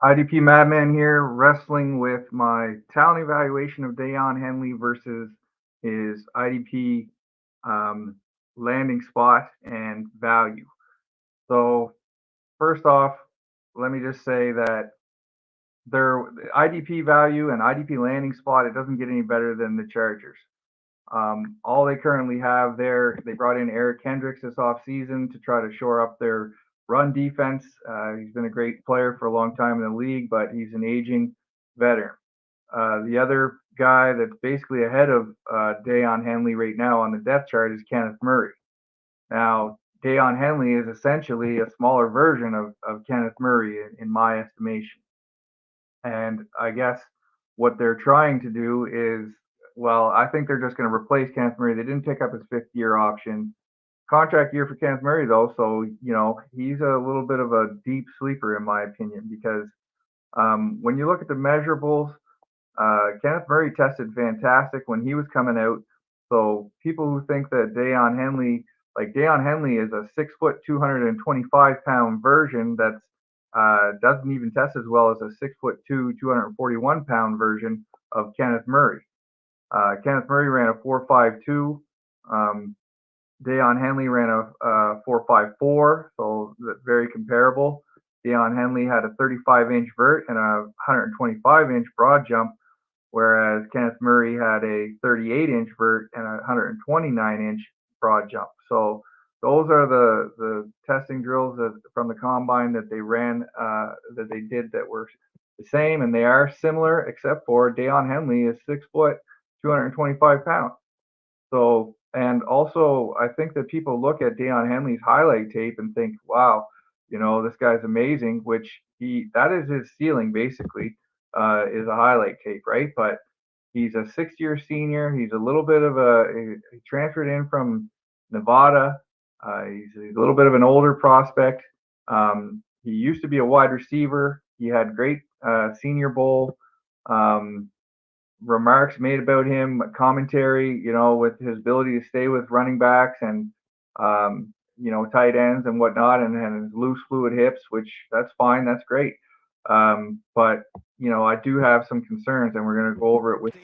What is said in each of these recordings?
IDP Madman here, wrestling with my talent evaluation of Daiyan Henley versus his IDP um, landing spot and value. So, first off, let me just say that their IDP value and IDP landing spot, it doesn't get any better than the Chargers. All they currently have there, they brought in Eric Kendricks this offseason to try to shore up their run defense. He's been a great player for a long time in the league, but he's an aging veteran. The other guy that's basically ahead of Daiyan Henley right now on the depth chart is Kenneth Murray. Now, Daiyan Henley is essentially a smaller version of Kenneth Murray in my estimation. And I guess what they're trying to do is, well, I think they're just going to replace Kenneth Murray. They didn't pick up his fifth year option. Contract year for Kenneth Murray, though. So, he's a little bit of a deep sleeper, in my opinion, because when you look at the measurables, Kenneth Murray tested fantastic when he was coming out. So people who think that Daiyan Henley is a 6 foot, 225 pound version that's doesn't even test as well as a 6 foot 241 pound version of Kenneth Murray. Kenneth Murray ran a 4.52. Daiyan Henley ran a 4.54, so very comparable. Daiyan Henley had a 35-inch vert and a 125-inch broad jump, whereas Kenneth Murray had a 38-inch vert and a 129-inch broad jump. So those are the testing drills from the combine that they ran, that they did, that were the same, and they are similar, except for Daiyan Henley is 6 foot, 225 pounds. So, and also, I think that people look at Daiyan Henley's highlight tape and think, wow, this guy's amazing, which that is his ceiling, basically, is a highlight tape, right? But he's a 6 year senior. He's a little bit of he transferred in from Nevada. He's a little bit of an older prospect. He used to be a wide receiver. He had great Senior Bowl remarks made about him, commentary, with his ability to stay with running backs and, tight ends and whatnot, and his loose fluid hips, which that's fine. That's great. But, I do have some concerns, and we're going to go over it with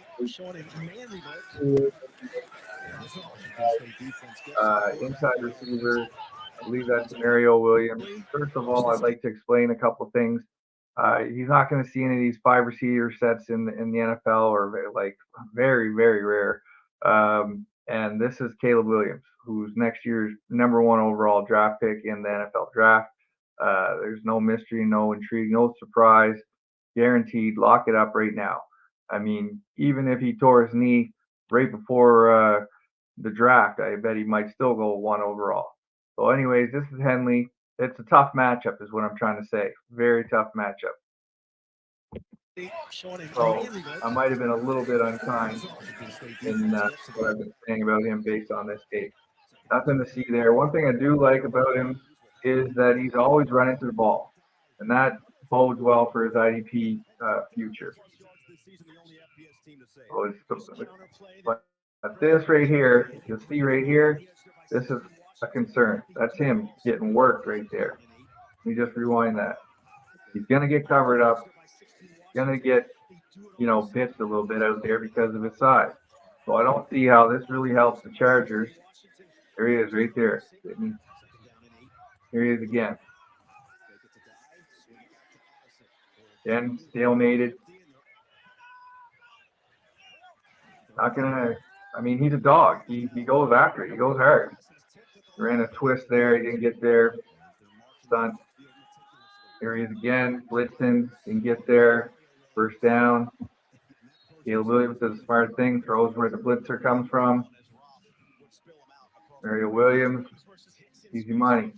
inside receiver. I believe that's Mario Williams. First of all, I'd like to explain a couple things. He's not going to see any of these 5 receiver sets in the NFL, or like very, very rare. And this is Caleb Williams, who's next year's #1 overall draft pick in the NFL draft. There's no mystery, no intrigue, no surprise. Guaranteed. Lock it up right now. I mean, even if he tore his knee right before the draft, I bet he might still go 1 overall. So, anyways, this is Henley. It's a tough matchup, is what I'm trying to say. Very tough matchup. So I might have been a little bit unkind in what I've been saying about him based on this tape. Nothing to see there. One thing I do like about him is that he's always running to the ball, and that bodes well for his IDP future. So but this right here, you'll see right here, this is a concern. That's him getting worked right there. Let me just rewind that. He's going to get covered up. He's going to get, pitched a little bit out there because of his size. So I don't see how this really helps the Chargers. There he is right there. Here he is again. Again, stalemated. Not going to, he's a dog. He goes after it. He goes hard. He ran a twist there. He didn't get there. Stunt. Here he is again. Blitzing. Didn't get there. First down. Caleb Williams does a smart thing. Throws where the blitzer comes from. Mario Williams. Easy money.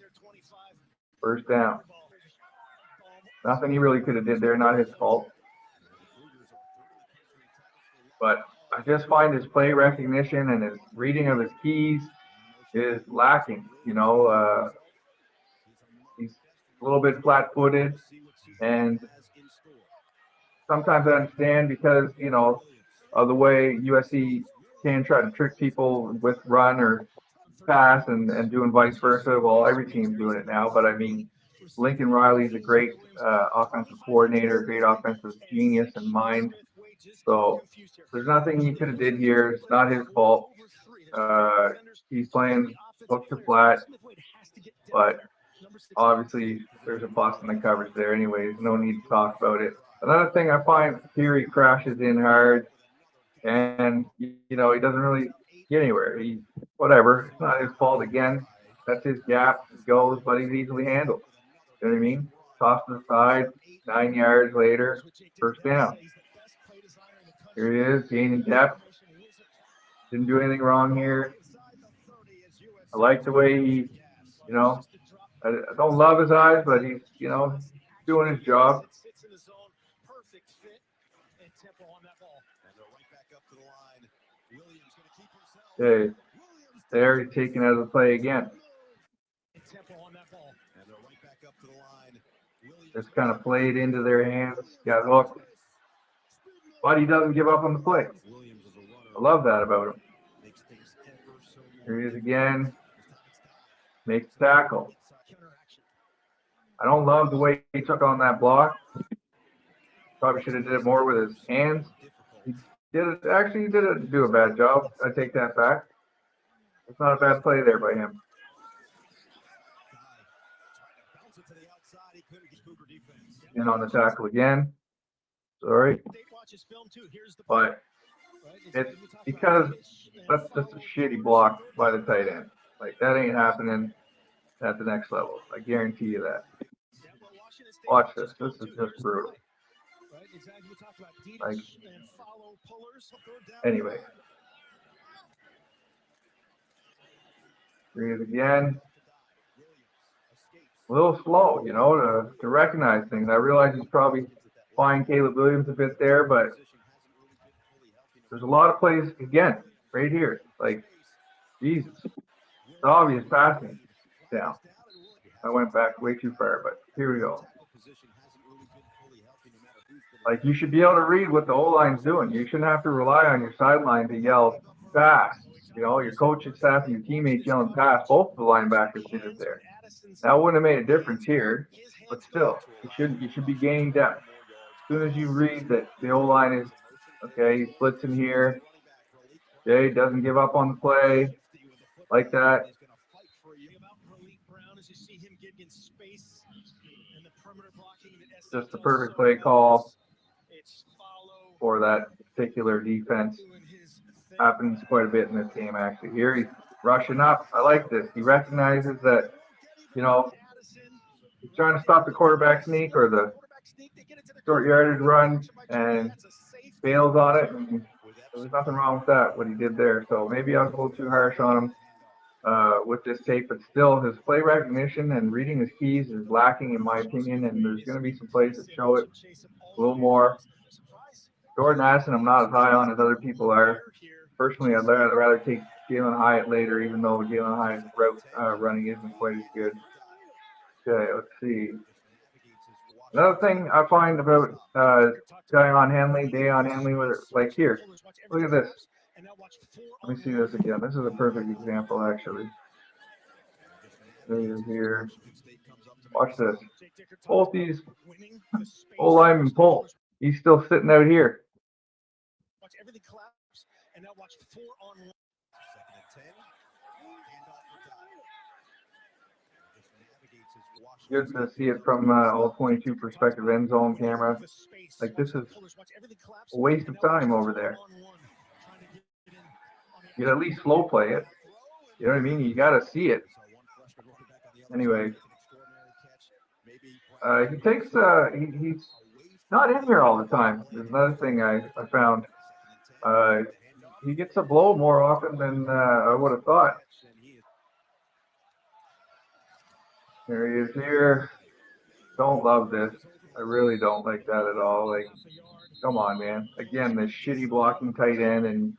First down. Nothing he really could have did there. Not his fault. But I just find his play recognition and his reading of his keys is lacking. He's a little bit flat-footed, and sometimes I understand because, of the way USC can try to trick people with run or pass and doing vice versa. Well, every team's doing it now, but Lincoln Riley's a great offensive coordinator, great offensive genius and mind. So there's nothing he could have did here. It's not his fault. He's playing hook to flat, but obviously there's a bust in the coverage there anyways. No need to talk about it. Another thing I find here, he crashes in hard, and he doesn't really get anywhere. Whatever. It's not his fault again. That's his gap. He goes, but he's easily handled. You know what I mean? Toss to the side, 9 yards later, first down. Here he is, gaining depth. Didn't do anything wrong here. I like the way I don't love his eyes, but he's, doing his job. Okay, there he's taken out of the play again. Just kind of played into their hands, got hooked, but he doesn't give up on the play. I love that about him. Here he is again, makes the tackle. I don't love the way he took on that block. Probably should have did it more with his hands. He didn't do a bad job. I take that back. It's not a bad play there by him. In on the tackle again. Sorry. But it's because that's just a shitty block by the tight end. Like, that ain't happening at the next level. I guarantee you that. Watch this. This is just brutal. Like, anyway. Here he is again. A little slow, to recognize things. I realize he's probably flying Caleb Williams a bit there, but there's a lot of plays, again, right here. Like, Jesus. It's obvious passing down. I went back way too far, but here we go. Like, you should be able to read what the O-line's doing. You shouldn't have to rely on your sideline to yell pass. Your coaching staff and your teammates yelling pass. Both of the linebackers did it there. That wouldn't have made a difference here, but still, you should be gaining depth. As soon as you read that the O-line is, okay, he splits in here. Okay, doesn't give up on the play. Like that. Just the perfect play call for that particular defense. Happens quite a bit in this game, actually. Here he's rushing up. I like this. He recognizes that, he's trying to stop the quarterback sneak or the short yardage run and fails on it. And there's nothing wrong with that, what he did there. So maybe I was a little too harsh on him with this tape, but still his play recognition and reading his keys is lacking, in my opinion, and there's going to be some plays that show it a little more. Jordan Addison, I'm not as high on as other people are. Personally, I'd rather take Jalen Hyatt later, even though Jalen Hyatt's route running isn't quite as good. Okay, let's see. Another thing I find about Daiyan Henley, like here, look at this. Let me see this again. This is a perfect example, actually. There he is here. Watch this. Both these O-linemen pull. He's still sitting out here. Good to see it from all 22 perspective end zone camera. Like, this is a waste of time over there. You'd at least slow play it. You know what I mean? You got to see it. Anyway, he takes he's not in here all the time. There's another thing I found. He gets a blow more often than I would have thought. There he is here. Don't love this. I really don't like that at all. Like, come on, man. Again, this shitty blocking tight end, and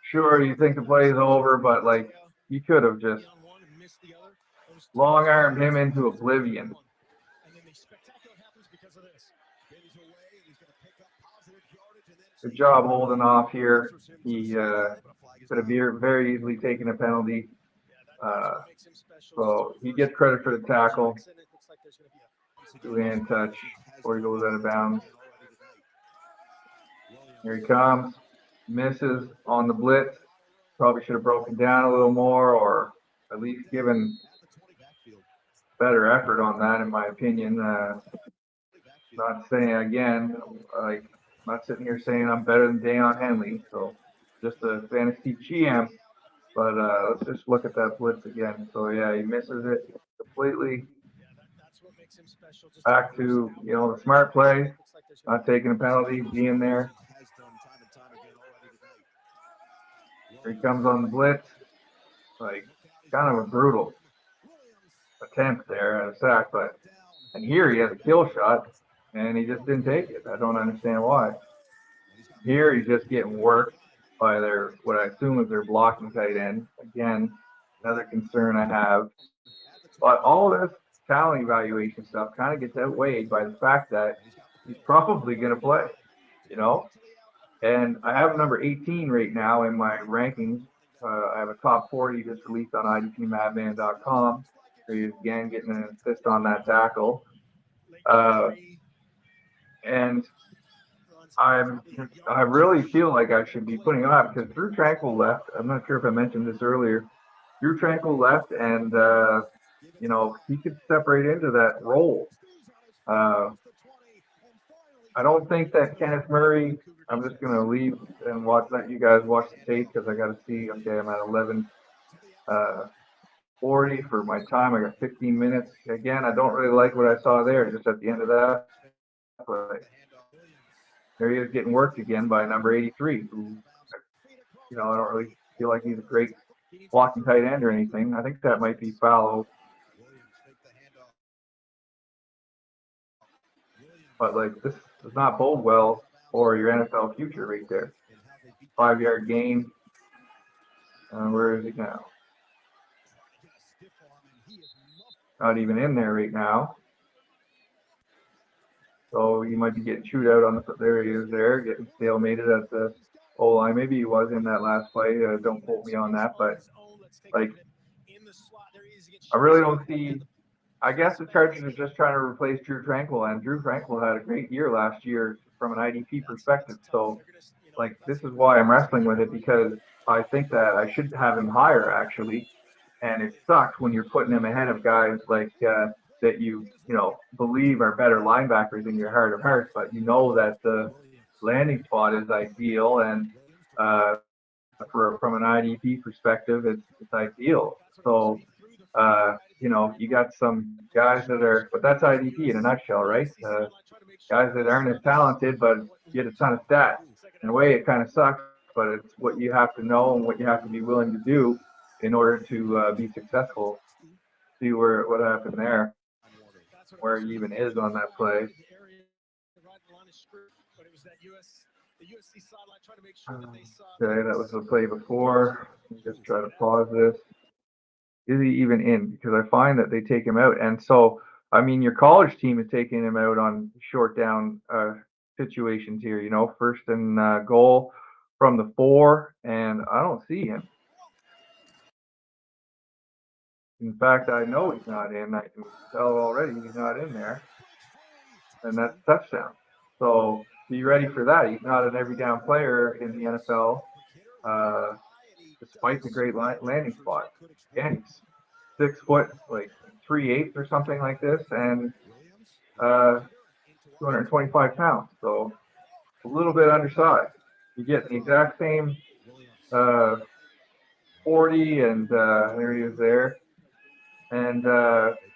sure, you think the play is over, but like, you could have just long-armed him into oblivion. Good job holding off here. He could have very easily taken a penalty. So he gets credit for the tackle. Two-hand touch before he goes out of bounds. Here he comes. Misses on the blitz. Probably should have broken down a little more, or at least given better effort on that, in my opinion. Not saying again, like, I'm not sitting here saying I'm better than Daiyan Henley, so just a fantasy GM. But let's just look at that blitz again. So yeah, he misses it completely. Back to, the smart play, not taking a penalty, being there. Here he comes on the blitz. Like, kind of a brutal attempt there at a sack, and here he has a kill shot, and he just didn't take it. I don't understand why. Here he's just getting worked by what I assume is their blocking tight end. Again, another concern I have. But all this talent evaluation stuff kind of gets outweighed by the fact that he's probably going to play, And I have number 18 right now in my rankings. I have a top 40 just released on idpmadman.com. He's again getting an assist on that tackle. And I really feel like I should be putting him out because Drew Tranquil left. I'm not sure if I mentioned this earlier. Drew Tranquil left, and he could separate into that role. I don't think that Kenneth Murray. I'm just gonna leave and let you guys watch the tape because I got to see. Okay, I'm at 11:40 for my time. I got 15 minutes. Again, I don't really like what I saw there. Just at the end of that play. There he is getting worked again by number 83, who, I don't really feel like he's a great blocking tight end or anything. I think that might be Fallow. But, this does not bode well for your NFL future right there. 5-yard gain. Where is he now? Not even in there right now. So he might be getting chewed out on there he is there, getting stalemated at the O-line. Maybe he was in that last play. Don't quote me on that. But, I really don't see. I guess the Chargers are just trying to replace Drew Tranquil, and Drew Tranquil had a great year last year from an IDP perspective. So, this is why I'm wrestling with it, because I think that I should have him higher, actually. And it sucks when you're putting him ahead of guys that you believe are better linebackers in your heart of hearts, but that the landing spot is ideal, and from an IDP perspective, it's ideal. So, you got some guys but that's IDP in a nutshell, right? Guys that aren't as talented, but get a ton of stats. In a way, it kind of sucks, but it's what you have to know and what you have to be willing to do in order to be successful. See what happened there, where he even is on that play. Okay, that was the play before. Just try to pause this. Is he even in? Because I find that they take him out. And so, your college team is taking him out on short down situations here, first and goal from the 4, and I don't see him. In fact, I know he's not in. I can tell already he's not in there. And that's touchdown. So be ready for that. He's not an every down player in the NFL, despite the great landing spot. Again, he's 6 foot, 3/8 or something like this, and 225 pounds. So a little bit undersized. You get the exact same 40, and there he is there. And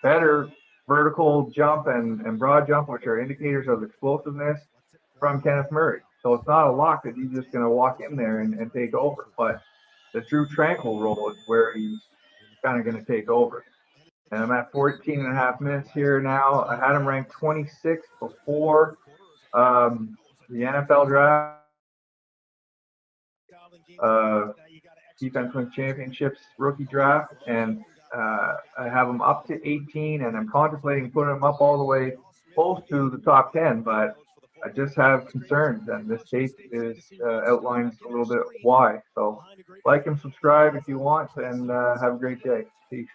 better vertical jump and broad jump, which are indicators of explosiveness from Kenneth Murray. So it's not a lock that he's just going to walk in there and take over. But the Drew Tranquil role is where he's kind of going to take over. And I'm at 14 and a half minutes here now. I had him ranked 26 before the NFL draft. Defense Wins Championships rookie draft, and I have him up to 18, and I'm contemplating putting him up all the way close to the top 10, but I just have concerns, and this tape outlines a little bit why. So like and subscribe if you want, and have a great day. Peace.